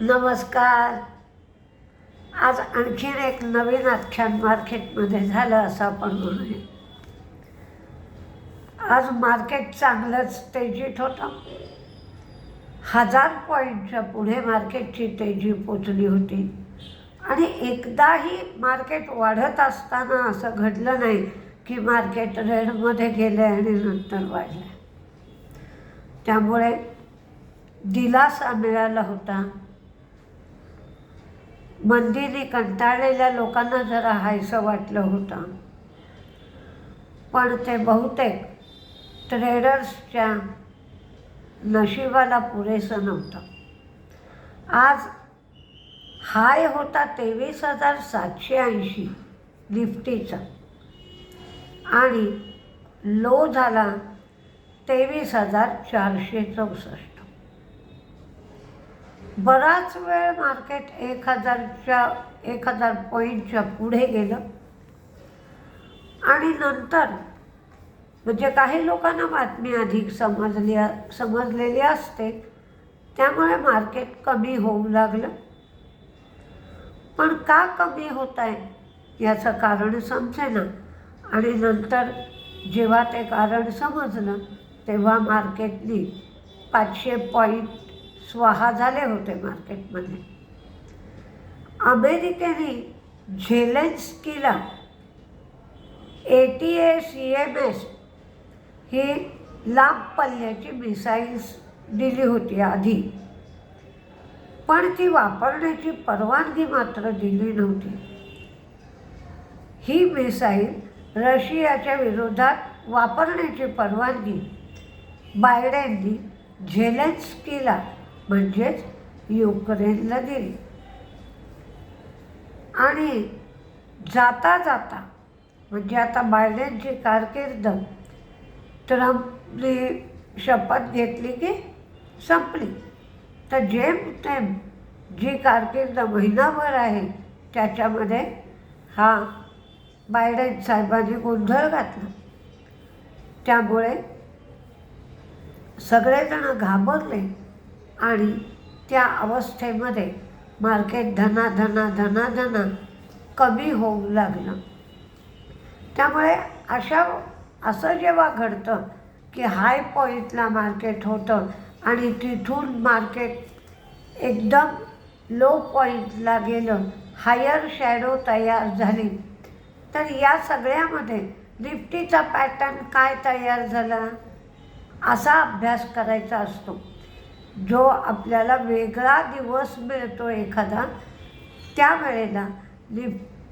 नमस्कार. आज आणखीन एक नवीन आख्यान मार्केटमध्ये झालं असं आपण म्हणूया. आज मार्केट चांगलंच तेजीत होतं. 1000 पॉईंटच्या पुढे मार्केटची तेजी पोचली होती आणि एकदाही मार्केट वाढत असताना असं घडलं नाही की मार्केट रेडमध्ये गेले आणि नंतर वाढले. त्यामुळे दिलासा मिळाला होता. मंदीने कंटाळलेल्या लोकांना जरा हायसं वाटलं होतं, पण ते बहुतेक ट्रेडर्सच्या नशिबाला पुरेसं नव्हतं. आज हाय होता 23,780 निफ्टीचा आणि लो झाला 23,464. बराच वेळ मार्केट 1000 पॉईंटच्या पुढे गेलं आणि नंतर म्हणजे काही लोकांना बातमी अधिक समजलेली असते, त्यामुळे मार्केट कमी होऊ लागलं. पण का कमी होत आहे याचं कारण समजेना आणि नंतर जेव्हा ते कारण समजलं तेव्हा मार्केटने 500 पॉईंट स्वाहा झाले होते मार्केटमध्ये. अमेरिकेने झेलेन्स्कीला ATACMS ही लांब पल्ल्याची मिसाईल्स दिली होती आधी, पण ती वापरण्याची परवानगी मात्र दिली नव्हती. ही मिसाईल रशियाच्या विरोधात वापरण्याची परवानगी बायडेननी झेलेन्स्कीला म्हणजेच युक्रेनला दिली. आणि जाता जाता म्हणजे आता बायडेनची कारकीर्द ट्रम्पने शपथ घेतली की संपली, तर जेमतेम जी कारकीर्द महिनाभर आहे त्याच्यामध्ये हा बायडेन साहेबांनी गोंधळ घातला. त्यामुळे सगळेजण घाबरले आणि त्या अवस्थेमध्ये मार्केट धना कमी होऊ लागलं. त्यामुळे असं जेव्हा घडतं की हाय पॉईंटला मार्केट होतं आणि तिथून मार्केट एकदम लो पॉईंटला गेलं, हायर शॅडो तयार झाली, तर या सगळ्यामध्ये निफ्टीचा पॅटर्न काय तयार झाला असा अभ्यास करायचा असतो. जो आपल्याला वेगळा दिवस मिळतो एखादा, त्यावेळेला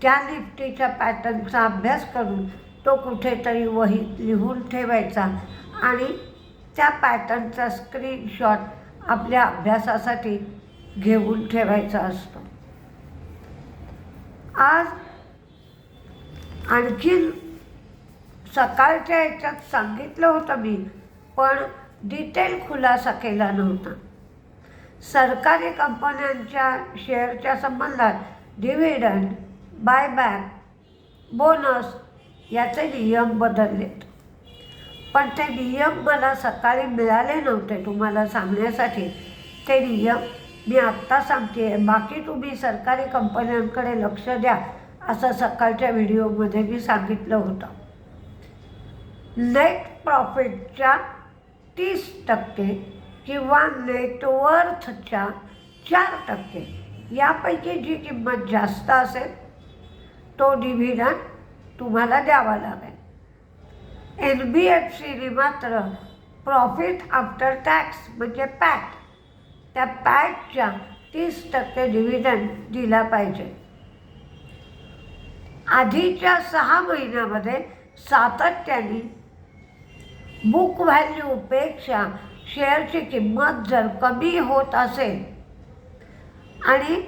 त्या निफ्टीच्या पॅटर्नचा अभ्यास करून तो कुठेतरी वहीत लिहून ठेवायचा आणि त्या पॅटर्नचा स्क्रीनशॉट आपल्या अभ्यासासाठी घेऊन ठेवायचा असतो. आज आणखीन सकाळच्या याच्यात सांगितलं होतं मी, पण डिटेल खुलासा केला नव्हता. सरकारी कंपन्यांच्या शेअरच्या संबंधात डिव्हिडंड, बायबॅक, बोनस याचे नियम बदललेत. पण ते नियम मला सकाळी मिळाले नव्हते तुम्हाला सांगण्यासाठी. ते नियम मी आत्ता सांगते आहे. बाकी तुम्ही सरकारी कंपन्यांकडे लक्ष द्या असं सकाळच्या व्हिडिओमध्ये मी सांगितलं होतं. नेट प्रॉफिटच्या 30% किंवा नेटवर्थच्या 4% यापैकी जी किंमत जास्त असेल तो डिव्हिडंड तुम्हाला द्यावा लागेल. NBFCने मात्र प्रॉफिट आफ्टर टॅक्स म्हणजे पॅट, त्या पॅटच्या 30% डिव्हिडंड दिला पाहिजे. आधीच्या 6 महिन्यामध्ये सातत्याने बुक व्हॅल्यूपेक्षा शेअरची किंमत जर कमी होत असेल आणि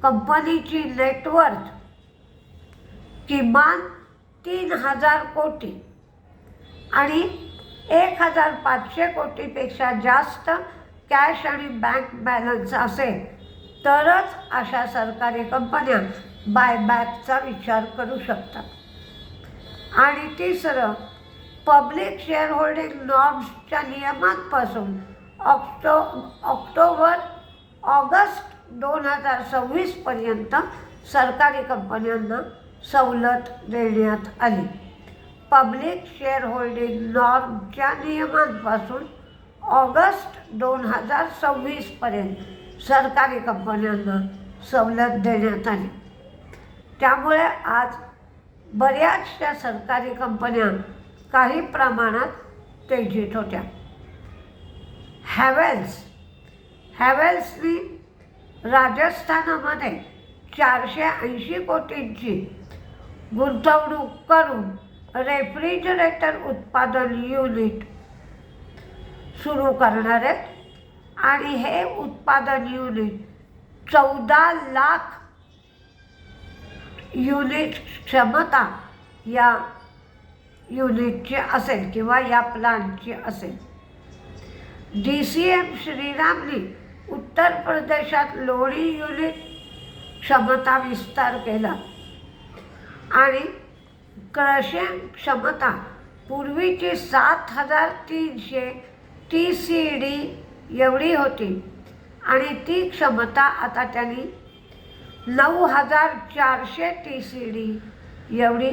कंपनीची नेटवर्थ किमान 3000 कोटी आणि 1500 कोटीपेक्षा जास्त कॅश आणि बँक बॅलन्स असेल तरच अशा सरकारी कंपन्या बायबॅकचा विचार करू शकतात. आणि तिसरं, पब्लिक शेअर होल्डिंग नॉर्म्सच्या नियमांपासून ऑगस्ट 2026पर्यंत सरकारी कंपन्यांना सवलत देण्यात आली. पब्लिक शेअर होल्डिंग नॉर्मच्या नियमांपासून ऑगस्ट 2026पर्यंत सरकारी कंपन्यांना सवलत देण्यात आली. त्यामुळे आज बऱ्याचशा सरकारी कंपन्या काही प्रमाणात तेजीत होत्या. हॅवेल्सनी राजस्थानामध्ये 480 कोटींची गुंतवणूक करून रेफ्रिजरेटर उत्पादन युनिट सुरू करणार आहेत आणि हे उत्पादन युनिट 14 लाख युनिट क्षमता या युनिटची असेल किंवा या प्लांटची असेल. DCM श्रीरामने उत्तर प्रदेशात लोणी युनिट क्षमता विस्तार केला आणि क्रशिंग क्षमता पूर्वीची 7300 TCD एवढी होती आणि ती क्षमता आता त्यांनी 9400 TCD एवढी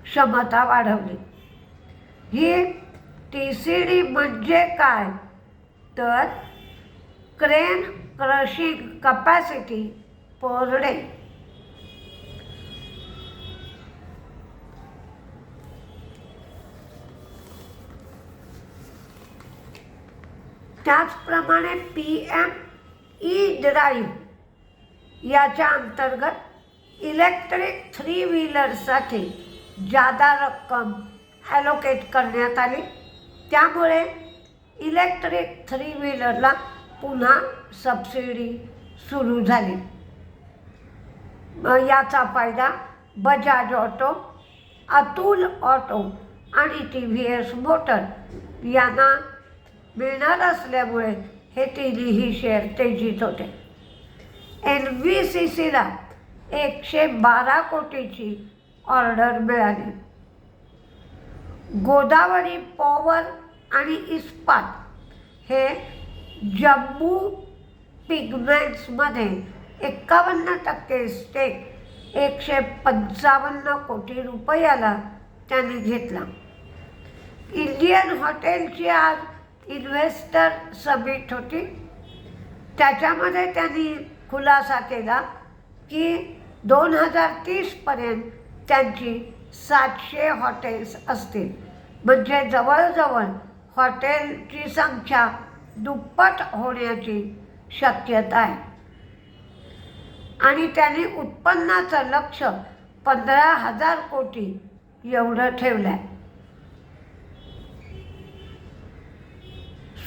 क्षमता वाढवली. ही TCD म्हणजे काय तर crane crushing capacity per day. त्याचप्रमाणे PM-E-ड्राईव्ह याच्या अंतर्गत इलेक्ट्रिक 3 व्हीलरसाठी जादा रक्कम ॲलोकेट करण्यात आली. त्यामुळे इलेक्ट्रिक 3 व्हीलरला पुन्हा सबसिडी सुरू झाली. याचा फायदा बजाज ऑटो, अतुल ऑटो आणि TVS मोटर यांना मिळणार असल्यामुळे हे तिन्ही शेअर तेजीत होते. NBCCला 112 कोटीची ऑर्डर मिळाली. गोदावरी पॉवर आणि इस्पात हे जम्मू पिगमेंट्समध्ये 51% स्टेक 155 कोटी रुपयाला त्यांनी घेतला. इंडियन हॉटेलची आज इन्व्हेस्टर समिट होती. त्याच्यामध्ये त्यांनी खुलासा केला की 2030पर्यंत त्यांची 700 हॉटेल्स असतील. म्हणजे जवळजवळ हॉटेलची संख्या दुप्पट होण्याची शक्यता आहे. आणि त्यांनी उत्पन्नाचं लक्ष्य 15,000 कोटी एवढं ठेवलं आहे.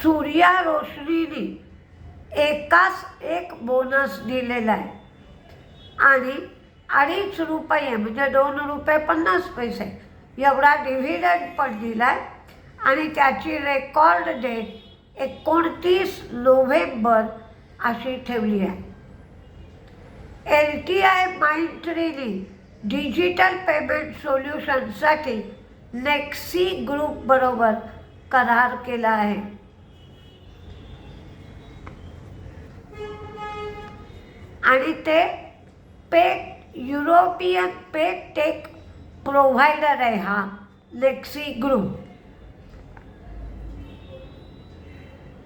सूर्या रोशनीने एकास एक बोनस दिलेला आहे आणि 2.5 रुपये म्हणजे 2 रुपये 50 पैसे एवढा डिव्हिडंड पण दिला आहे आणि त्याची रेकॉर्ड डेट 29 नोव्हेंबर अशी ठेवली आहे. LTI माइंडट्रीने डिजिटल पेमेंट सोल्युशनसाठी नेक्सी ग्रुप बरोबर करार केला आहे. आणि ते युरोपियन पे टेक प्रोव्हायडर आहे हा नेक्सी ग्रुप.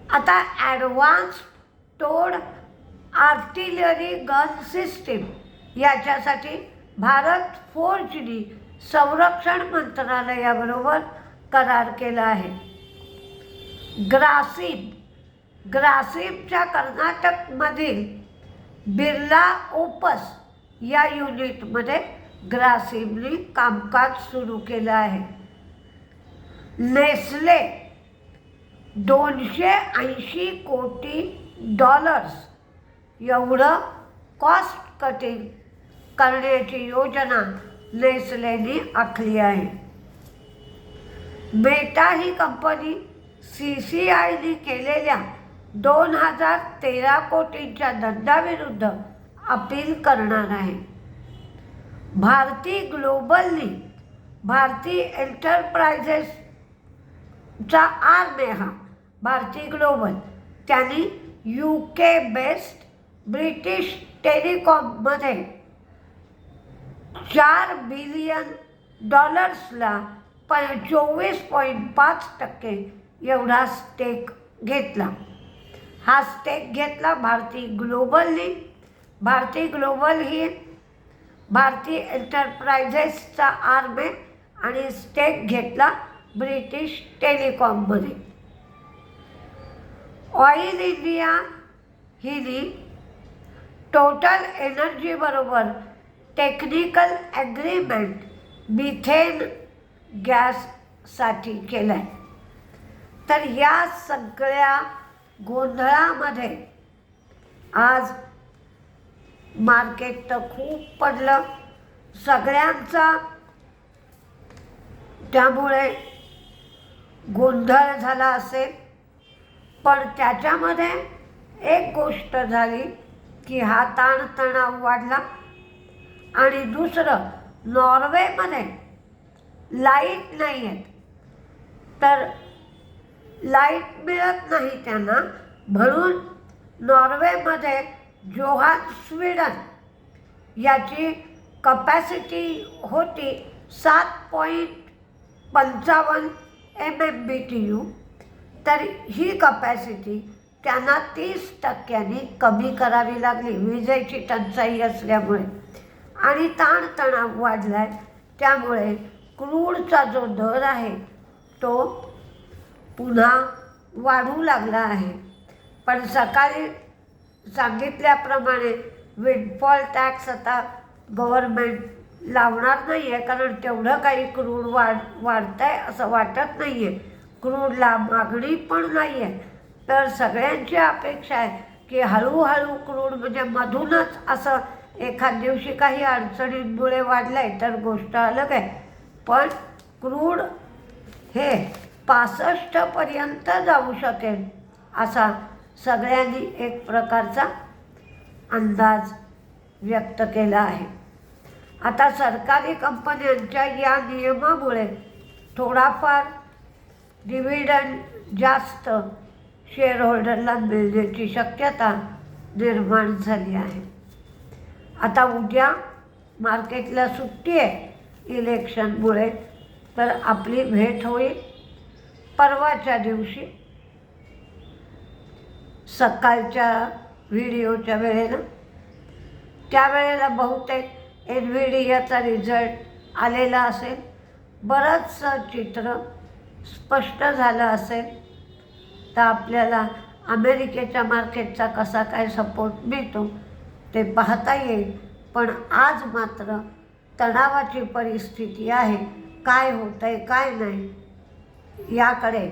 आता advanced towed artillery gun system याच्यासाठी भारत फोर्जनी संरक्षण मंत्रालयाबरोबर करार केला आहे. ग्रासिमच्या कर्नाटकमधील बिर्ला ओपस या युनिटमध्ये ग्रासिमने कामकाज सुरू केलं आहे. नेस्ले $280 कोटी एवढं कॉस्ट कटिंग करण्याची योजना नेस्लेने आखली आहे. मेटा ही कंपनी CCIने केलेल्या 2013 कोटींच्या दंडाविरुद्ध अपील करणार आहे. भारती ग्लोबलनी भारती एंटरप्राइजेसचा आर्म आहे हा भारती ग्लोबल. त्यांनी UK बेस्ड ब्रिटिश टेलिकॉममध्ये $4 बिलियन 24.5% एवढा स्टेक घेतला. हा स्टेक घेतला भारती ग्लोबलने. भारती ग्लोबल ही भारती एंटरप्राइजेसचा आर्म आहे आणि स्टेक घेतला ब्रिटिश टेलिकॉममध्ये. ऑइल इंडिया हिने टोटल एनर्जी बरोबर टेक्निकल ॲग्रीमेंट मिथेन गॅससाठी केलं आहे. तर या सगळ्या गोंधळामध्ये आज मार्केट तर खूप पडलं सगळ्यांचा, त्यामुळे गोंधळ झाला असेल. पण त्याच्यामध्ये एक गोष्ट झाली की हा ताणतणाव वाढला. आणि दुसरं, नॉर्वेमध्ये लाईट नाही आहेत, तर लाईट मिळत नाही त्यांना, म्हणून नॉर्वेमध्ये जोहान स्वीडन याची कपॅसिटी होती 7.55 MMBTU. तर ही कपॅसिटी त्यांना 30% कमी करावी लागली विजेची टंचाई असल्यामुळे. आणि ताणतणाव वाढला आहे, त्यामुळे क्रूडचा जो दर आहे तो पुन्हा वाढू लागला आहे. पण सकाळी सांगितल्याप्रमाणे विंडफॉल टॅक्स आता गव्हर्नमेंट लावणार नाही आहे, कारण तेवढं काही क्रूड वाढतं आहे असं वाटत नाही आहे. क्रूडला मागणी पण नाही आहे. तर सगळ्यांची अपेक्षा आहे की हळूहळू क्रूड म्हणजे मधूनच असं एखाद दिवशी काही अडचणींमुळे वाढलं आहे तर गोष्ट अलग आहे. पण क्रूड हे 65पर्यंत जाऊ शकेल असा सगळ्यांनी एक प्रकारचा अंदाज व्यक्त केला आहे. आता सरकारी कंपन्यांच्या या नियमामुळे थोडाफार डिव्हिडंड जास्त शेअरहोल्डरला मिळण्याची शक्यता निर्माण झाली आहे. आता उद्या मार्केटला सुट्टी आहे इलेक्शनमुळे, तर आपली भेट होईल परवाच्या दिवशी सकाळच्या व्हिडिओच्या वेळेला. त्यावेळेला बहुतेक NVIDIAचा रिझल्ट आलेला असेल, बरंचसं चित्र स्पष्ट झालं असेल. तर आपल्याला अमेरिकेच्या मार्केटचा कसा काय सपोर्ट मिळतो ते पाहता येईल. पण आज मात्र तणावाची परिस्थिती आहे. काय होतं आहे काय नाही याकडे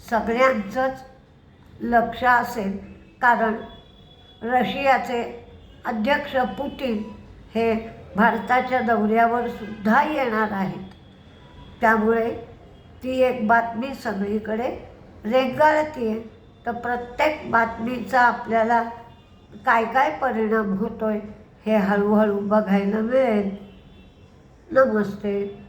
सगळ्यांचंच लक्ष असेल, कारण रशियाचे अध्यक्ष पुतिन हे भारताच्या दौऱ्यावर सुद्धा येणार आहेत. त्यामुळे ती एक बातमी सगळीकडे रेंगाळते आहे. तर प्रत्येक बातमीचा आपल्याला काय काय परिणाम होतो आहे हे हळूहळू बघायला मिळेल. नमस्ते.